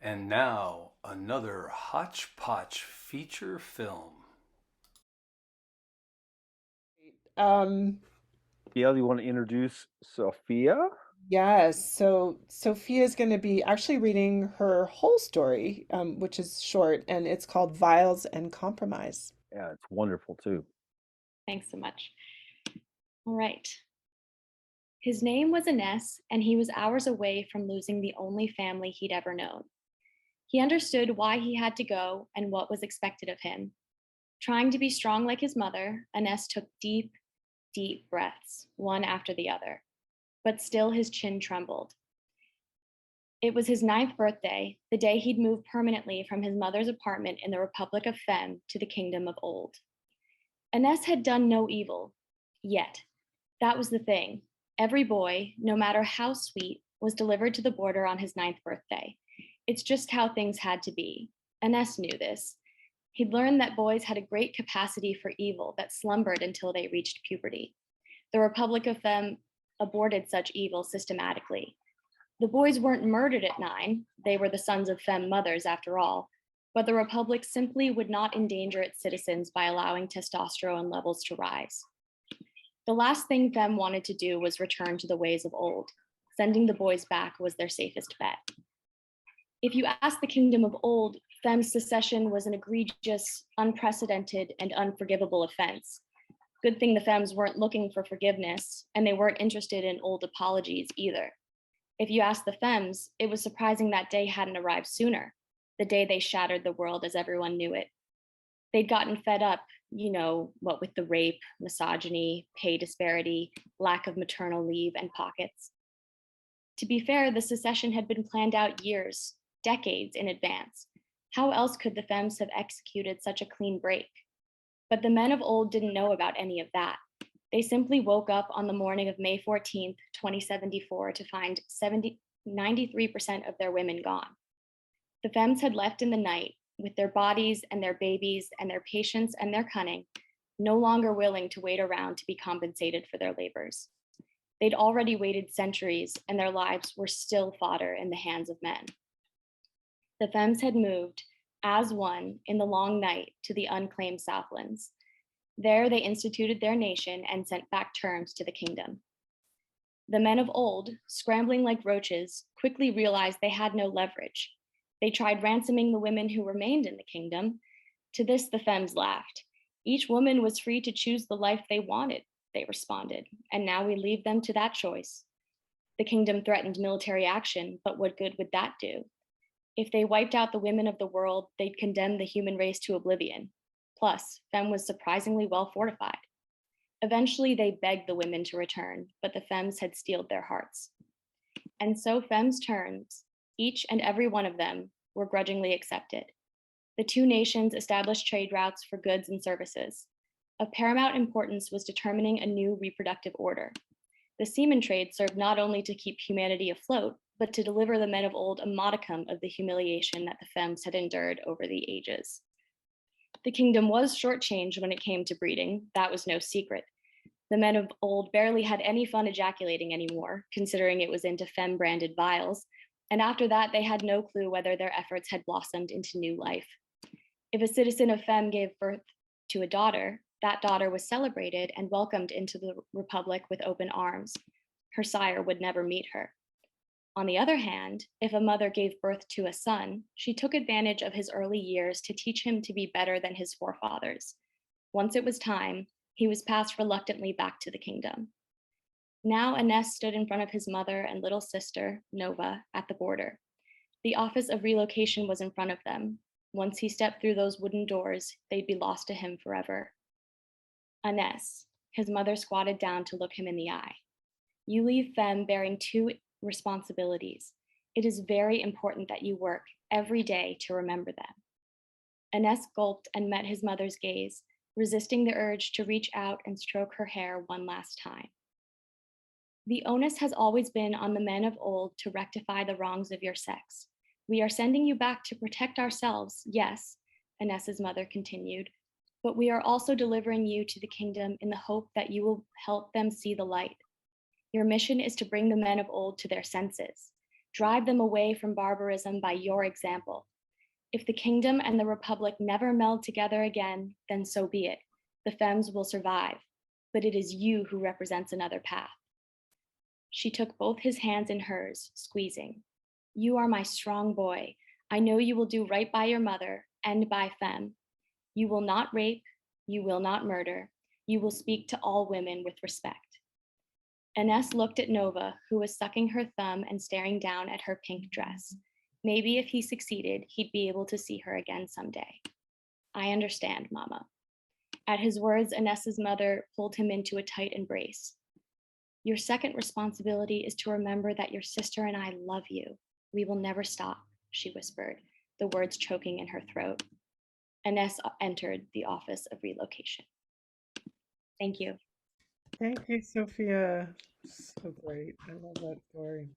And now, another Hotch Potch feature film. Um, Yeah, you want to introduce Sophia? yes, so Sophia's going to be actually reading her whole story, which is short, and it's called Vials and Compromise. Yeah, it's wonderful too. Thanks so much. All right. His name was Ines, and he was hours away from losing the only family he'd ever known. He understood why he had to go and what was expected of him. Trying to be strong like his mother, Ines took deep, deep breaths, one after the other. But still his chin trembled. It was his ninth birthday, the day he'd moved permanently from his mother's apartment in the Republic of Fem to the Kingdom of Old. Ines had done no evil, yet. That was the thing. Every boy, no matter how sweet, was delivered to the border on his ninth birthday. It's just how things had to be. Ines knew this. He'd learned that boys had a great capacity for evil that slumbered until they reached puberty. The Republic of Fem aborted such evil systematically. The boys weren't murdered at 9, they were the sons of Fem mothers after all, but the Republic simply would not endanger its citizens by allowing testosterone levels to rise. The last thing Fem wanted to do was return to the ways of old. Sending the boys back was their safest bet. If you ask the Kingdom of Old, Fem's secession was an egregious, unprecedented, and unforgivable offense. Good thing the Fems weren't looking for forgiveness, and they weren't interested in old apologies either. If you ask the Fems, it was surprising that day hadn't arrived sooner, the day they shattered the world as everyone knew it. They'd gotten fed up, what with the rape, misogyny, pay disparity, lack of maternal leave, and pockets. To be fair, the secession had been planned out years, decades in advance. How else could the Fems have executed such a clean break? But the men of old didn't know about any of that. They simply woke up on the morning of May 14th, 2074, to find 93% of their women gone. The Fems had left in the night, with their bodies and their babies and their patience and their cunning, no longer willing to wait around to be compensated for their labors. They'd already waited centuries, and their lives were still fodder in the hands of men. The Fems had moved, as one, in the long night to the unclaimed Southlands. There they instituted their nation and sent back terms to the kingdom. The men of old, scrambling like roaches, quickly realized they had no leverage. They tried ransoming the women who remained in the kingdom. To this, the Fems laughed. Each woman was free to choose the life they wanted, they responded, and now we leave them to that choice. The kingdom threatened military action, but what good would that do? If they wiped out the women of the world, they'd condemn the human race to oblivion. Plus, Fem was surprisingly well fortified. Eventually, they begged the women to return, but the Fems had steeled their hearts. And so Fem's terms, each and every one of them, were grudgingly accepted. The two nations established trade routes for goods and services. Of paramount importance was determining a new reproductive order. The semen trade served not only to keep humanity afloat, but to deliver the men of old a modicum of the humiliation that the Fems had endured over the ages. The kingdom was shortchanged when it came to breeding, that was no secret. The men of old barely had any fun ejaculating anymore, considering it was into Fem branded vials, and after that, they had no clue whether their efforts had blossomed into new life. If a citizen of Fem gave birth to a daughter, that daughter was celebrated and welcomed into the Republic with open arms. Her sire would never meet her. On the other hand, if a mother gave birth to a son, she took advantage of his early years to teach him to be better than his forefathers. Once it was time, he was passed reluctantly back to the kingdom. Now Ines stood in front of his mother and little sister, Nova, at the border. The Office of Relocation was in front of them. Once he stepped through those wooden doors, they'd be lost to him forever. Ines, his mother squatted down to look him in the eye. You leave Fem bearing two responsibilities. It is very important that you work every day to remember them. Ines gulped and met his mother's gaze, resisting the urge to reach out and stroke her hair one last time. The onus has always been on the men of old to rectify the wrongs of your sex. We are sending you back to protect ourselves, yes, Ines's mother continued, but we are also delivering you to the kingdom in the hope that you will help them see the light. Your mission is to bring the men of old to their senses. Drive them away from barbarism by your example. If the kingdom and the republic never meld together again, then so be it. The femmes will survive, but it is you who represents another path. She took both his hands in hers, squeezing. You are my strong boy. I know you will do right by your mother and by femme. You will not rape. You will not murder. You will speak to all women with respect. Ines looked at Nova, who was sucking her thumb and staring down at her pink dress. Maybe if he succeeded, he'd be able to see her again someday. I understand, Mama. At his words, Ines's mother pulled him into a tight embrace. Your second responsibility is to remember that your sister and I love you. We will never stop, she whispered, the words choking in her throat. Ines entered the Office of Relocation. Thank you. Thank you, Sophia. So great. I love that story.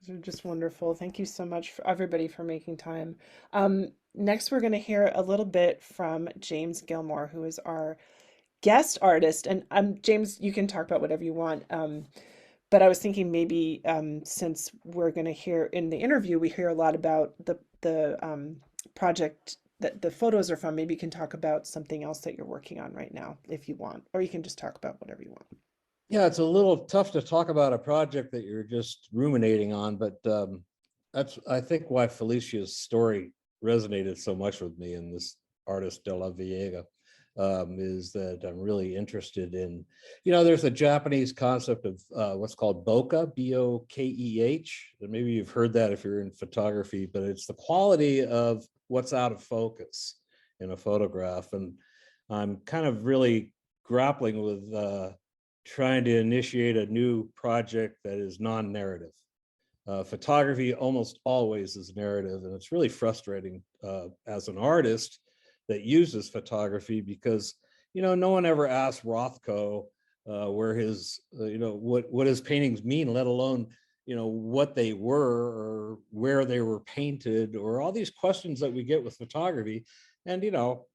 Those are just wonderful. Thank you so much for everybody for making time. Next, we're going to hear a little bit from James Gilmore, who is our guest artist. And James, you can talk about whatever you want. But I was thinking maybe since we're going to hear in the interview, we hear a lot about the project that the photos are from. Maybe you can talk about something else that you're working on right now, if you want, or you can just talk about whatever you want. Yeah, it's a little tough to talk about a project that you're just ruminating on, but that's, I think, why Felicia's story resonated so much with me, and this artist De La Viega, is that I'm really interested in, there's a Japanese concept of what's called bokeh, B-O-K-E-H, and maybe you've heard that if you're in photography, but it's the quality of what's out of focus in a photograph. And I'm kind of really grappling with trying to initiate a new project that is non-narrative. Photography almost always is narrative, and it's really frustrating as an artist that uses photography because, no one ever asked Rothko where his, what his paintings mean, let alone, what they were or where they were painted, or all these questions that we get with photography. And,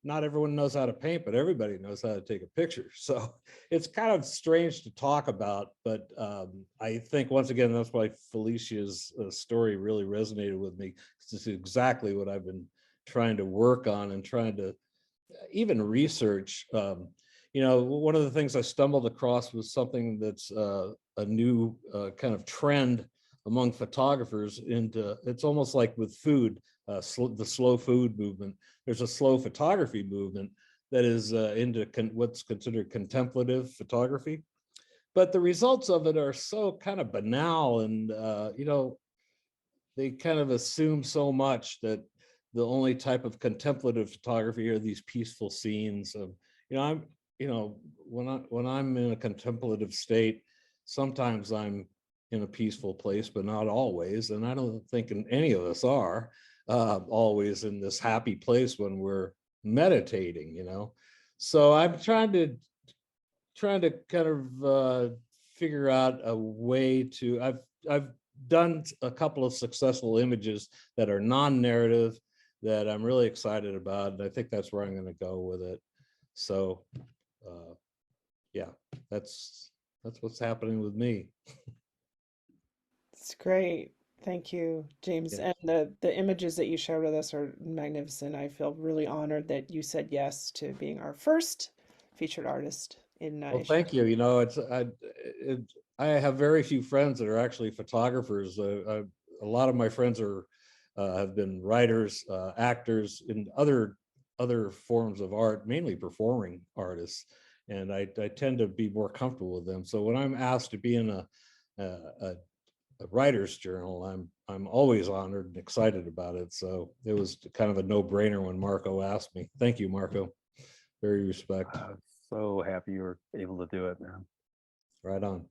not everyone knows how to paint, but everybody knows how to take a picture. So it's kind of strange to talk about, but I think, once again, that's why Felicia's story really resonated with me. It's exactly what I've been trying to work on and trying to even research. One of the things I stumbled across was something that's a new kind of trend among photographers into, it's almost like with food, the slow food movement. There's a slow photography movement that is into what's considered contemplative photography. But the results of it are so kind of banal, and they kind of assume so much that the only type of contemplative photography are these peaceful scenes of, when I'm in a contemplative state, sometimes I'm in a peaceful place, but not always. And I don't think any of us are always in this happy place when we're meditating, So I'm trying to kind of figure out a way to, I've done a couple of successful images that are non-narrative that I'm really excited about, and I think that's where I'm going to go with it. So yeah, that's what's happening with me. It's great. Thank you, James. Yes. And the images that you shared with us are magnificent. I feel really honored that you said yes to being our first featured artist in Well, issue. thank you. I have very few friends that are actually photographers. A lot of my friends have been writers, actors, in other forms of art, mainly performing artists, and I tend to be more comfortable with them. So when I'm asked to be in a writer's journal, I'm always honored and excited about it. So it was kind of a no-brainer when Marco asked me. Thank you, Marco. Very respect. So happy you were able to do it, man. Right on.